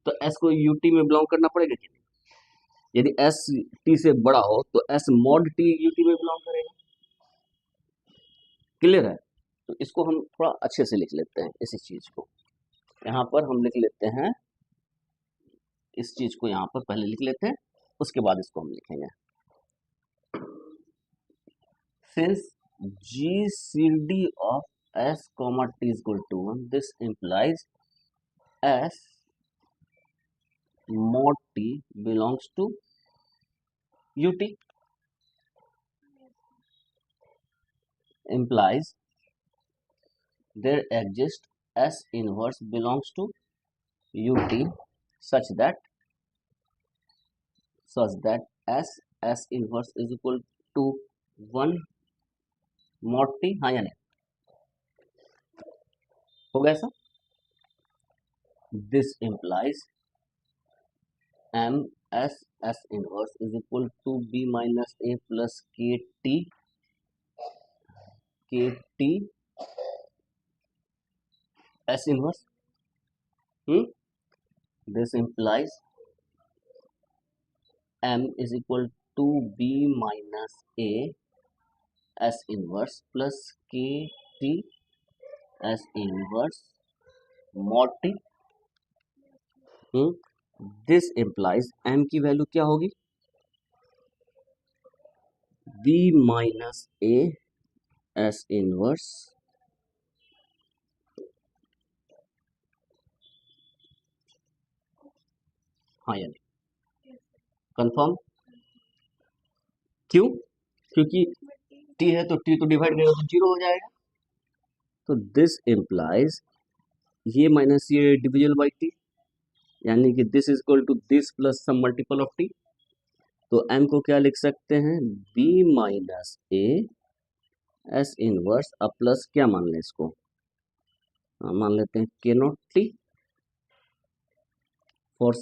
तो S को UT में बिलोंग करना पड़ेगा कि नहीं? यदि S T से बड़ा हो तो S mod T UT में बिलोंग करेगा। क्लियर है? तो इसको हम थोड़ा अच्छे से लिख लेते हैं, इसी चीज को यहाँ पर हम लिख लेते हैं, इस चीज को यहाँ पर पहले लिख लेते हैं, उसके बाद इसको हम लिखेंगे। Since GCD of S comma T is equal to 1, this implies S mod T belongs to UT, implies there exists S inverse belongs to UT such that S inverse is equal to 1 mod T, हाँ या नहीं? हो गया sir? This implies S inverse is equal to B minus A plus KT S inverse। This implies M is equal to B minus A S inverse plus KT S inverse mod T। This implies M की वैल्यू क्या होगी? B minus A S inverse हाँ या नहीं? कंफर्म? क्यों? क्योंकि T है तो T तो डिवाइड करेगा तो 0 हो जाएगा। तो दिस इम्प्लाइज ये माइनस ये डिविजल बाई T, यानी कि this is equal to this plus some multiple of T। तो M को क्या लिख सकते हैं? B minus A S inverse, अब प्लस क्या मान लें इसको? मान लेते हैं K not T for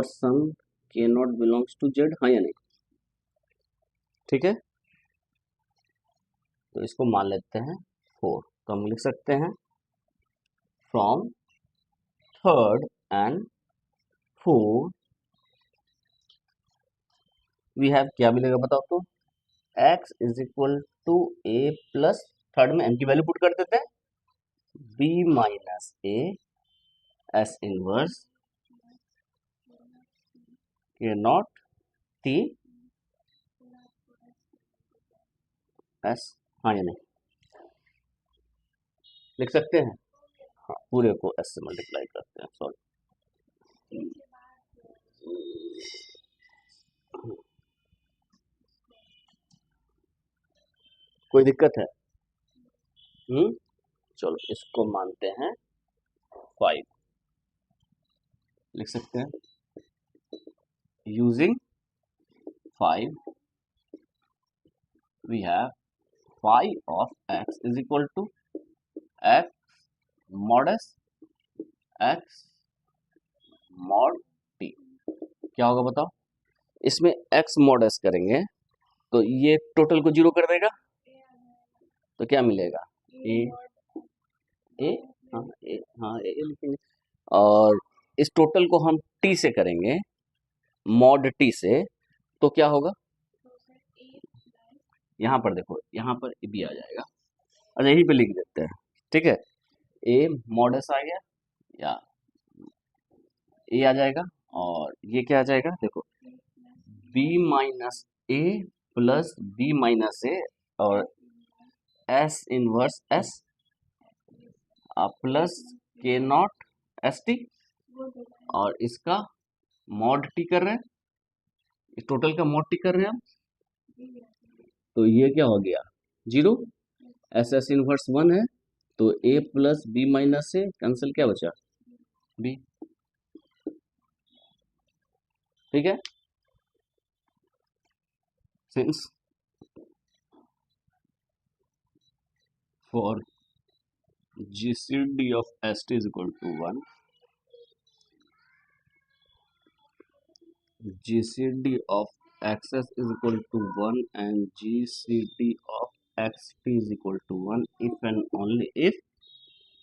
some K not belongs to Z, हाँ या नहीं? ठीक है, तो इसको मान लेते हैं 4। तो हम लिख सकते हैं from third and 4 we have, क्या मिलेगा बताओ तो? x is equal to a plus, third में m की वैल्यू पुट कर देते हैं, b minus a s inverse के नॉट t s, हाँ या नहीं? लिख सकते हैं? हाँ, पूरे को s से मल्टीप्लाई करते हैं, सॉरी। कोई दिक्कत है? चलो इसको मानते हैं 5, लिख सकते हैं using 5 we have phi of x is equal to x mod s x mod t। क्या होगा बताओ, इसमें x mod s करेंगे तो ये टोटल को जीरो कर देगा, तो क्या मिलेगा ए ए हाँ ए लिखेंगे, और इस टोटल को हम t से करेंगे मॉड t से, तो क्या होगा, यहाँ पर देखो यहाँ पर भी आ जाएगा, अच्छा यहीं पे लिख देते हैं, ठीक है, ए मॉड s आ गया या ए आ जाएगा, और ये क्या आ जाएगा देखो b minus A plus B minus ए और एस इनवर्स एस प्लस के नॉट एस टी, और इसका मॉड टी कर रहे हैं, इस टोटल का मॉड टी कर रहे हैं हम, तो ये क्या हो गया जीरो, एस एस इनवर्स 1 है, तो ए प्लस बी माइनस से कैंसिल, क्या बचा बी, ठीक है, since for GCD of ST is equal to 1, GCD of XS is equal to 1 and GCD of XT is equal to 1 if and only if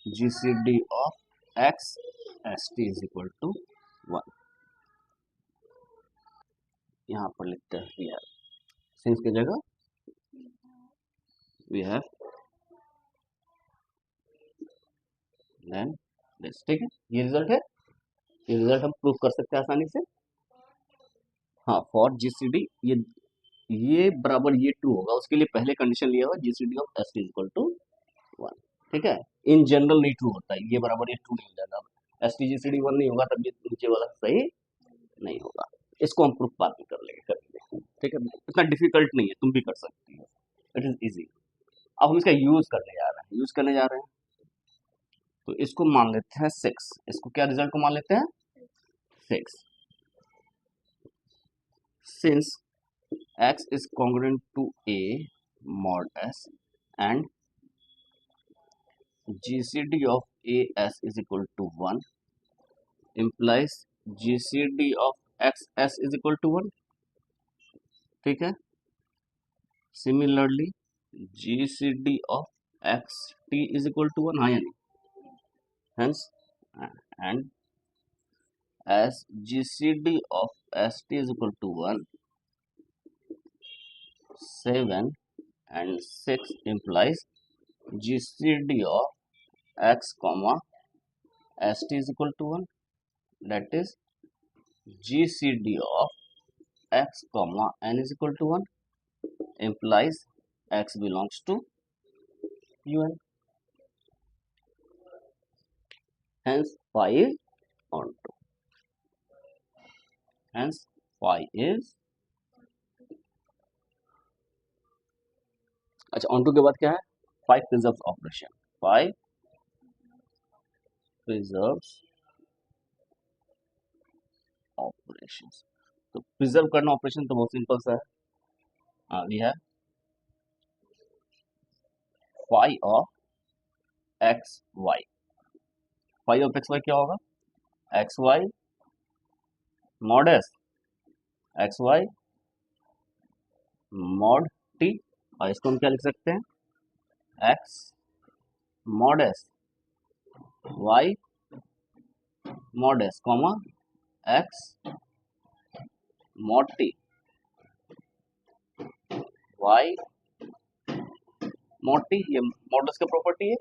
GCD of XST is equal to 1। यहाँ पर लिखते हैं we have, since की जगह we have then this, ठीक है, ये रिजल्ट है, ये रिजल्ट हम प्रूव कर सकते हैं आसानी से, हाँ फॉर GCD ये बराबर ये 2 होगा, उसके लिए पहले कंडीशन लिया हुआ GCD of ST equal to 1, ठीक है, इन जनरल नहीं ट्रू होता है, ये बराबर ये 2 नहीं हो जाएगा, ST GCD 1 नहीं होगा तब ये नीचे वाला सही नहीं होगा, इसको हम प्रूफ बाद में कर लेंगे, ठीक है, इतना डिफिकल्ट नहीं है, तुम भी कर सकती हो, इट इज इजी। अब हम इसका यूज करने जा रहे हैं, तो इसको मान लेते हैं 6, इसको क्या रिजल्ट को मान लेते हैं 6, since x is congruent to a mod s and GCD of AS is equal to 1 implies GCD of XS is equal to 1, ठीक है, similarly GCD of XT is equal to 1, हाँ या नहीं, hence and as GCD of ST is equal to 1, 7 and 6 implies GCD of x comma ST is equal to 1, that is GCD of x comma n is equal to 1 implies x belongs to un, hence phi is onto, hence phi is, अच्छा onto के बाद क्या है, phi preserves operation, phi preserves operations, तो प्रिजर्व करना ऑपरेशन तो बहुत सिंपल सा है, we have phi of x y, phi of x y क्या होगा, x y mod s x y mod t, और इसको हम क्या लिख सकते हैं, x mod s y mod s comma x mod t y mod t, ये मॉडल्स का प्रॉपर्टी है,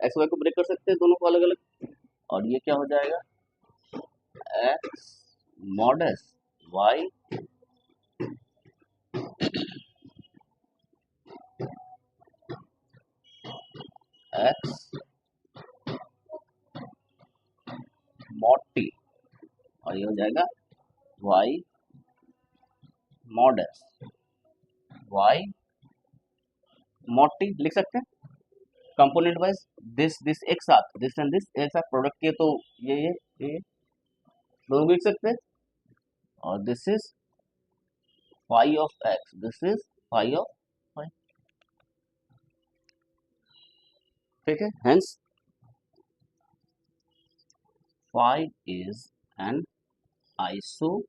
एक्स वाई को ब्रेक कर सकते हैं दोनों को अलग अलग, और ये क्या हो जाएगा x mod s y x mod t, और ये हो जाएगा y mod s y mod t, लिख सकते हैं कंपोनेंट वाइज, दिस एक साथ, दिस एंड दिस एक साथ प्रोडक्ट के, तो ये दोनों को लिख सकते हैं, और this is phi of X, this is phi of phi. ठीक है, hence phi is an isomorphism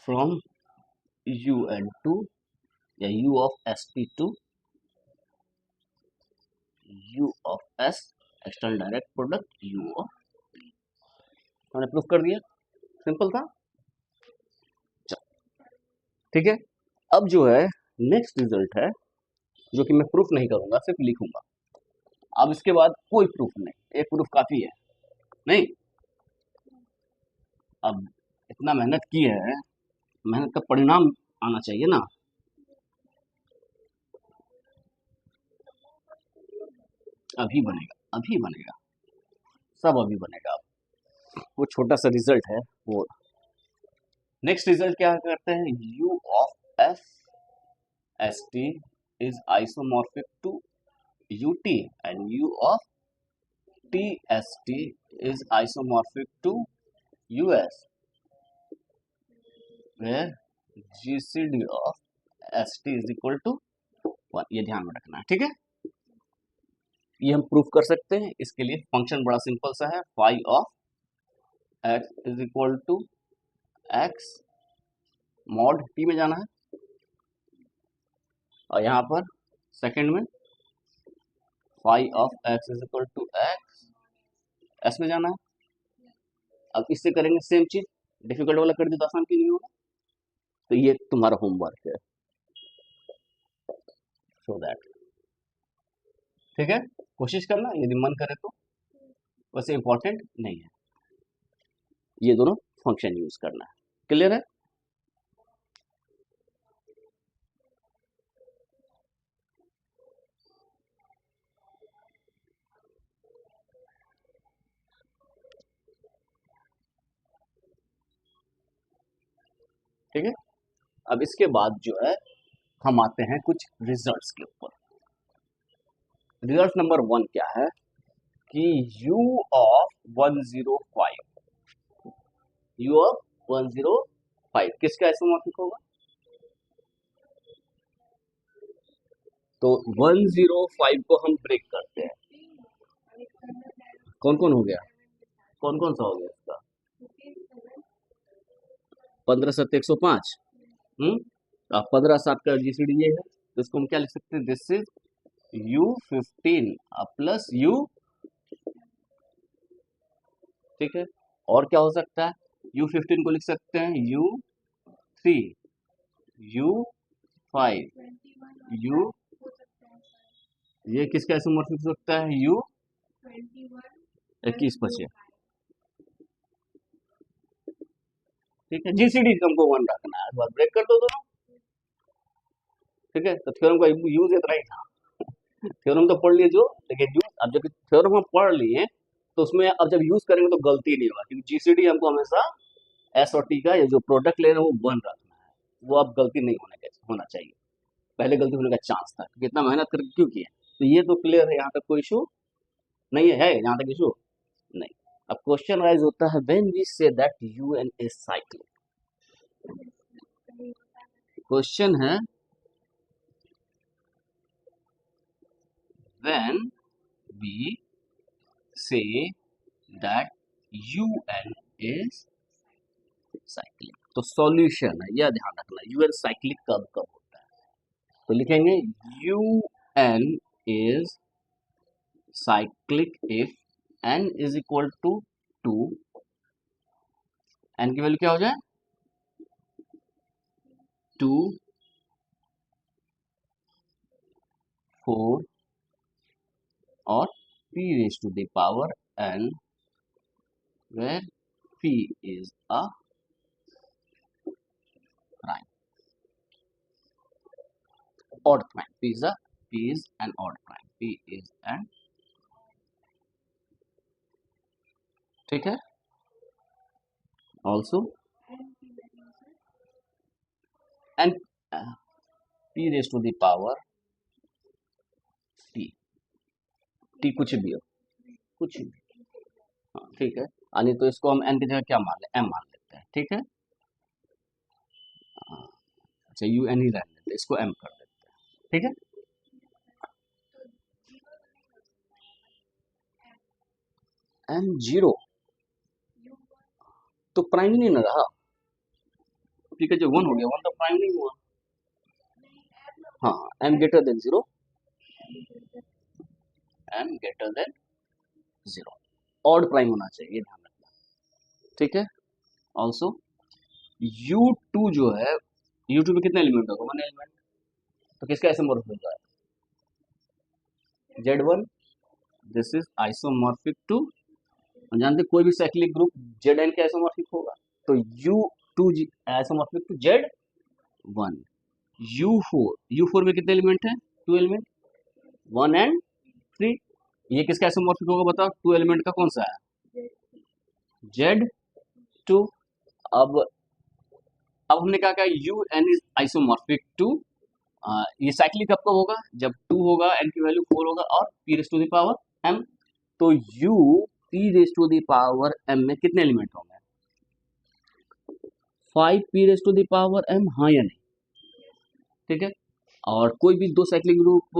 from un to या u of st to u of s external direct product u of p। हमने प्रूफ कर दिया, सिंपल था। ठीक है, अब जो है नेक्स्ट रिजल्ट है जो कि मैं प्रूफ नहीं करूंगा, सिर्फ लिखूंगा। अब इसके बाद कोई प्रूफ नहीं, एक प्रूफ काफी है। नहीं, अब इतना मेहनत की है, मेहनत का परिणाम आना चाहिए ना। अभी बनेगा, अभी बनेगा, सब अभी बनेगा। अब वो छोटा सा रिजल्ट है वो। नेक्स्ट रिजल्ट क्या करते हैं, u of f st is isomorphic to ut and u of t st is isomorphic to us where gcd of st is equal to 1। ये ध्यान में रखना है, ठीक है। ये हम प्रूफ कर सकते हैं। इसके लिए फंक्शन बड़ा सिंपल सा है, phi of x is equal to x mod t में जाना है, और यहाँ पर सेकंड में phi of x is equal to x s में जाना है। अब इससे करेंगे सेम चीज, डिफिकल्ट वाला कर दी तो आसान क्यों नहीं होगा। तो ये तुम्हारा होमवर्क है, सो दैट ठीक है, कोशिश करना यदि मन करे तो। वैसे इंपॉर्टेंट नहीं है, ये दोनों फंक्शन यूज करना है। क्लियर है। ठीक है, अब इसके बाद जो है हम आते हैं कुछ रिजल्ट्स के ऊपर। रिजल्ट नंबर 1 क्या है कि u ऑफ 105, u ऑफ 105 किसका आइसोमॉर्फिक होगा। तो 105 को हम ब्रेक करते हैं। कौन कौन हो गया, कौन कौन सा हो गया इसका, 15 7 105। 15 7 का जीसीडी ये है, तो इसको हम क्या लिख सकते हैं, this is u15 plus u। ठीक है, और क्या हो सकता है, u15 को लिख सकते हैं u3 u5 u, ये किसका आइसोमॉर्फिक हो सकता है, u21 25। ठीक है, जीसीडी हमको 1 रखना है, बार ब्रेक कर दो दोनों। ठीक है, तो थ्योरम का यूज इतना ही था। थ्योरम तो पढ़ लिए जो, लेकिन यूज अब जब थ्योरम हम पढ़ लिए तो उसमें अब जब यूज करेंगे तो गलती नहीं होगा, क्योंकि जीसीडी हमको हमेशा एस और टी का ये जो प्रोडक्ट ले रहे हैं वो 1 रखना है, वो अब गलती नहीं होना चाहिए। पहले गलती होने का चांस था, क्योंकि इतना मेहनत करके क्यों किया। तो ये तो क्लियर है, यहाँ तक कोई इशू नहीं है, यहाँ तक इशू नहीं। अब क्वेश्चन राइज होता है, when we say that UN is cyclic. Question है, when we say that UN is cyclic, तो सॉल्यूशन है, यह ध्यान रखना, UN साइक्लिक कब कब होता है। तो लिखेंगे UN is cyclic if n is equal to 2, n की वैल्यू क्या हो जाए 2 4 और p raised to the power n where p is a prime, odd prime, p is an odd prime, p is an, ठीक है। also and p raised to the power t, t कुछ भी हो, कुछ भी, हाँ ठीक है, यानी तो इसको हम n की जगह क्या मान ले, m मान लेते हैं, ठीक है। हाँ, अच्छा यू एन ही रहने देते हैं, इसको m कर देते हैं, ठीक है। m जीरो तो प्राइम ही नहीं ना रहा, ठीक है, जो वन हो गया, वन तो प्राइम नहीं हुआ। हाँ, m greater than zero, m greater than zero, odd prime होना चाहिए, ध्यान रखना, ठीक है। ऑल्सो u2 जो है, u2 में कितने एलिमेंट होगा, वन एलिमेंट, तो किसका आइसोमॉर्फिक होगा, z1, this is isomorphic to, जानते कोई भी साइक्लिक ग्रुप Zn के आइसोमॉर्फिक होगा, तो u2 isomorphic to Z1, u4 में कितने एलिमेंट हैं, टू एलिमेंट, 1 एंड 3, ये किसका आइसोमॉर्फिक होगा बताओ, टू एलिमेंट का कौन सा है, Z2। अब हमने क्या कहा, un इज आइसोमॉर्फिक टू, ये साइक्लिक कब कब होगा, जब 2 होगा, n की वैल्यू 4 होगा और p raise to the power m, तो u p raise to the power m में कितने एलिमेंट होंगे, 5 p raise to the power m, हाँ या नहीं, ठीक है। और कोई भी दो साइक्लिक ग्रुप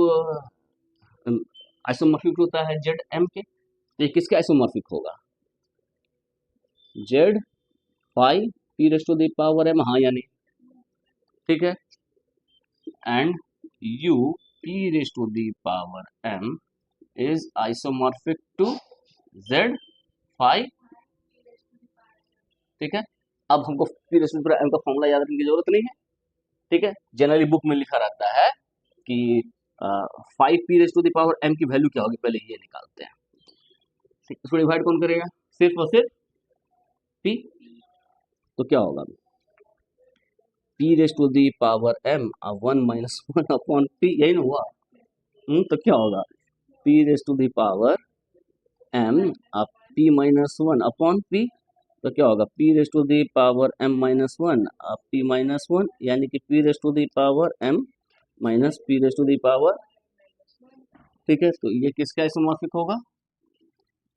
आइसोमॉर्फिक होता है जेड एम के, तो ये किसके आइसोमॉर्फिक होगा, Z 5 p raise to the power m, हाँ या नहीं, ठीक है। And u p raise to the power m is isomorphic to Z5, ठीक है। अब हमको p raise to the power m का फॉर्मूला याद रखने की जरूरत नहीं है, ठीक है, जनरली बुक में लिखा रहता है कि 5p raise to the power m की वैल्यू क्या होगी, पहले ये निकालते हैं, ठीक, इसको डिवाइड कौन करेगा, सिर्फ और सिर्फ p, तो क्या होगा, p raise to the power m 1 minus 1 upon p, यही ना हुआ, तो क्या होगा, p raise to the power m p minus 1 upon p, तो क्या होगा, p raise to the power m minus 1 p minus 1, यानी कि p raise to the power m minus p raise to the power, ठीक है, तो ये किसका आइसोमॉर्फिक होगा,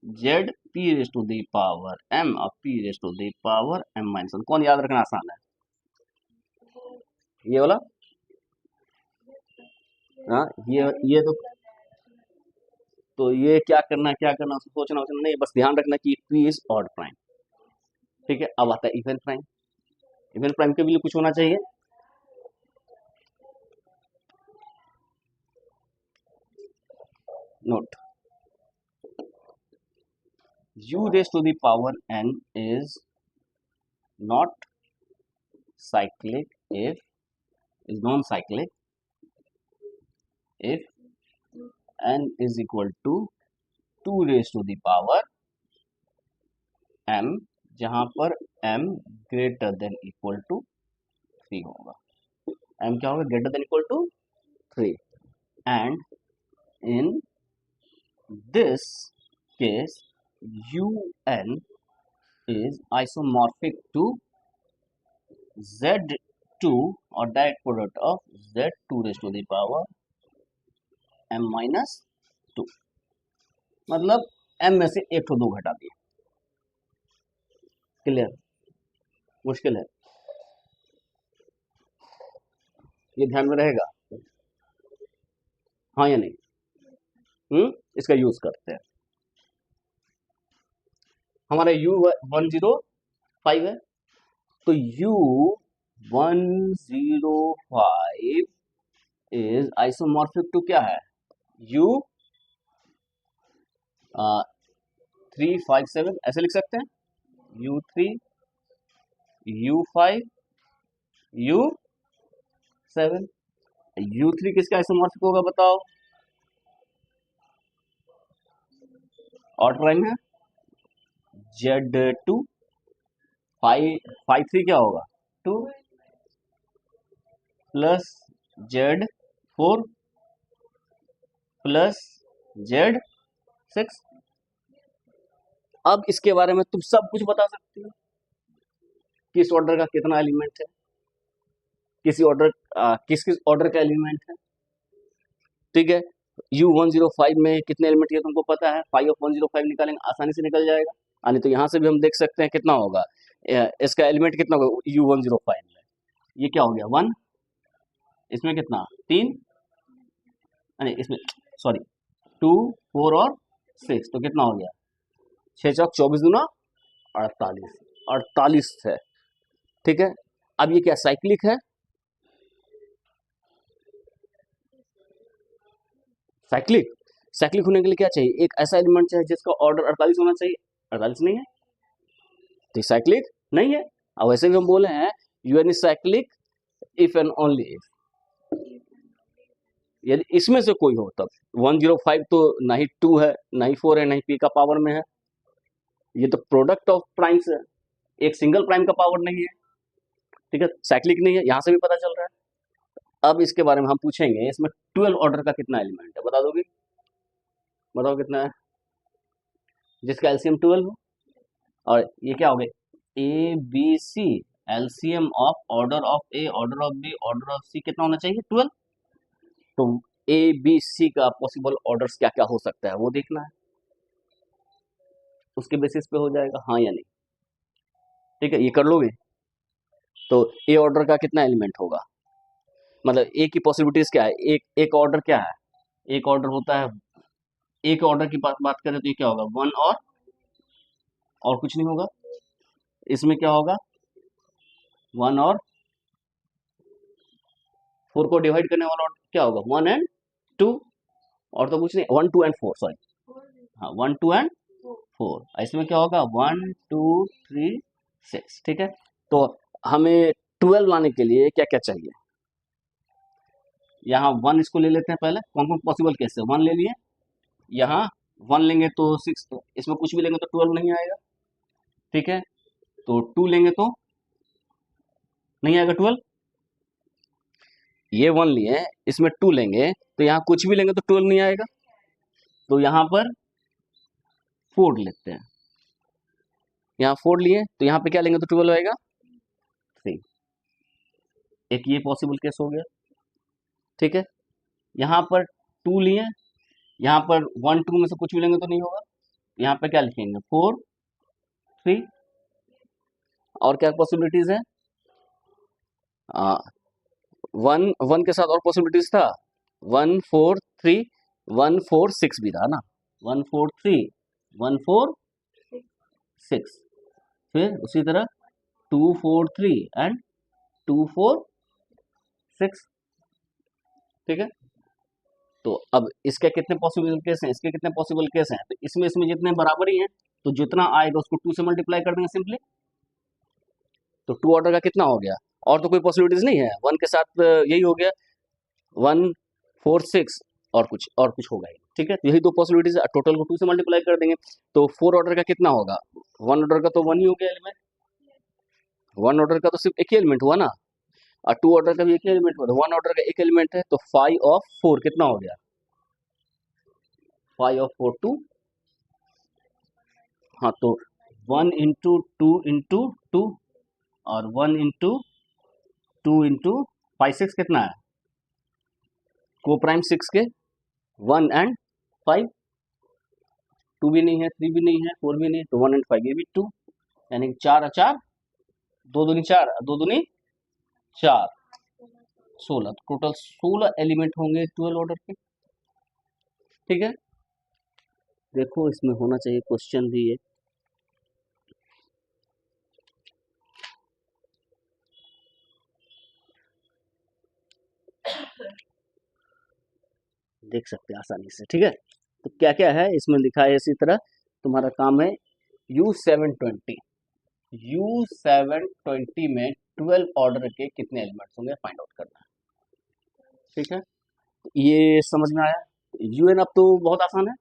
z p raise to the power m और p raise to the power m minus 1, कौन याद रखना आसान है, ये वाला, हाँ ये तो ये क्या करना सोचना नहीं, बस ध्यान रखना कि p इज ऑड प्राइम, ठीक है। अब आता है इवन प्राइम, इवन प्राइम के लिए कुछ होना चाहिए, note, u raise to the power n is not cyclic if is non-cyclic if n is equal to 2 raised to the power m, जहां पर m greater than equal to 3 होगा, m क्या होगा, greater than equal to 3, and in this case un is isomorphic to z2 or direct product of z2 raised to the power m minus 2, मतलब m में से एक तो दो घटा दिए, क्लियर, मुश्किल है, ये ध्यान में रहेगा, हाँ या नहीं, इसका यूज करते हैं, हमारा u105 है, तो u105 इज आइसोमॉर्फिक टू क्या है, u357, ऐसे लिख सकते हैं, u3 u5 u7, u3 किसका आइसोमॉर्फिक होगा बताओ, ऑड प्राइम है, Z2 5 3 क्या होगा, 2 प्लस Z4 प्लस Z6, अब इसके बारे में तुम सब कुछ बता सकती हो, किस ऑर्डर का कितना एलिमेंट है, किस किस ऑर्डर का एलिमेंट है, ठीक है। u105 में कितने एलिमेंट है तुमको पता है, 5 of 105 निकालेंगे, आसानी से निकल जाएगा, यानी तो यहाँ से भी हम देख सकते हैं कितना होगा, इसका एलिमेंट कितना होगा U105 में, ये क्या हो गया 1, इसमें कितना 3, नहीं इसमें सॉरी 2 4 और 6, तो कितना हो गया 6 चौक 24 दूना 48, 48 है। ठीक है, अब ये क्या साइक्लिक है, साइक्लिक, साइक्लिक होने के लिए क्या चाहिए, एक ऐसा एलिमेंट चाहिए जिसका ऑर्डर 48 होना चाहिए, 48 नहीं है तो साइक्लिक नहीं है। अब वैसे भी हम बोले हैं U N is cyclic if and only if, यदि इसमें से कोई हो तब। 105 तो ना ही 2 है, ना ही 4 है, ना ही p का पावर में है, ये तो प्रोडक्ट ऑफ प्राइम्स है, एक सिंगल प्राइम का पावर नहीं है। ठीक है, साइक्लिक नहीं है, यहां से भी पता चल रहा है। अब इसके बारे में हम पूछेंगे, इसमें 12 ऑर्डर का कितना एलिमेंट है, बता दोगे, बताओ कितना है जिसका एलसीएम 12 हो, और ये क्या हो गया A B C, LCM of order of A, order of B, order of C कितना होना चाहिए 12। तो ए बी सी का पॉसिबल ऑर्डर्स क्या क्या हो सकता है वो देखना है, उसके बेसिस पे हो जाएगा हाँ या नहीं। ठीक है, ये कर लोगे। तो ए ऑर्डर का कितना एलिमेंट होगा, मतलब ए की पॉसिबिलिटीज क्या है, एक ऑर्डर क्या है, एक ऑर्डर होता है, एक ऑर्डर की बात करें तो ये क्या होगा 1 और कुछ नहीं होगा, इसमें क्या होगा 1 और 4 को डिवाइड करने वाला order क्या होगा 1 एंड 2, और तो कुछ नहीं 1 2 एंड 4 सॉरी, हाँ 1 2 एंड 4, इसमें क्या होगा 1 2 3 6। ठीक है, तो हमें 12 लाने के लिए क्या क्या चाहिए, यहाँ 1 इसको ले लेते हैं पहले, कौन कौन पॉसिबल केस है 1 ले लिए, यहाँ 1 लेंगे तो 6, तो इसमें कुछ भी लेंगे तो 12 नहीं आएगा। ठीक है, तो 2 लेंगे तो नहीं आएगा 12, ये 1 लिए, इसमें 2 लेंगे तो यहाँ कुछ भी लेंगे तो 12 नहीं आएगा, तो यहाँ पर 4 लेते हैं, यहाँ 4 लिए तो यहाँ पे क्या लेंगे तो 12 आएगा 3, एक ये पॉसिबल केस हो गया। ठीक है, यहाँ पर 2 लिए, यहाँ पर 1 2 में से कुछ भी लेंगे तो नहीं होगा, यहाँ पे क्या लिखेंगे 4 3, और क्या पॉसिबिलिटीज है 1 के साथ और पॉसिबिलिटीज था 1 4 3 1 4 6 भी था ना, 1 4 3 1 4 6, फिर उसी तरह 2 4 3 एंड 2 4 6। ठीक है, तो अब इसके कितने पॉसिबल केस हैं, इसके कितने पॉसिबल केस हैं, तो इसमें इसमें जितने बराबर ही हैं तो जितना आएगा उसको 2 से मल्टीप्लाई कर देंगे सिंपली, तो 2 ऑर्डर का कितना हो गया, और तो कोई पॉसिबिलिटीज नहीं है, 1 के साथ यही हो गया 1 4 6 और कुछ होगा ही। ठीक है, तो यही 2 पॉसिबिलिटीज है, टोटल को 2 से मल्टीप्लाई कर देंगे, तो 4 ऑर्डर का कितना होगा, 1 ऑर्डर का तो 1 ही हो गया एलिमेंट, 1 ऑर्डर का तो सिर्फ एक ही एलिमेंट हुआ ना, और 2 ऑर्डर का भी एक ही एलिमेंट हुआ, तो 1 ऑर्डर का एक एलिमेंट है, तो 5 ऑफ 4 कितना हो गया 5 ऑफ 4 2, हाँ तो 1 इंटू 2 इंटू 2 और 1 इंटू 2 इंटू 5 6 कितना है, को प्राइम 6 के 1 एंड 5, 2 भी नहीं है 3 भी नहीं है 4 भी नहीं, तो 1 एंड 5 ये भी 2, यानी 4 और 4 2 दूनी 4 2 दूनी 4 16, तो टोटल 16 एलिमेंट होंगे 12 ऑर्डर के। ठीक है, देखो इसमें होना चाहिए क्वेश्चन भी ये, देख सकते हैं आसानी से। ठीक है, तो क्या क्या है इसमें लिखा है, इसी तरह तुम्हारा काम है U720, U720 में 12 ऑर्डर के कितने एलिमेंट्स होंगे फाइंड आउट करना है। ठीक है, ये समझ में आया, यूएन अब तो बहुत आसान है,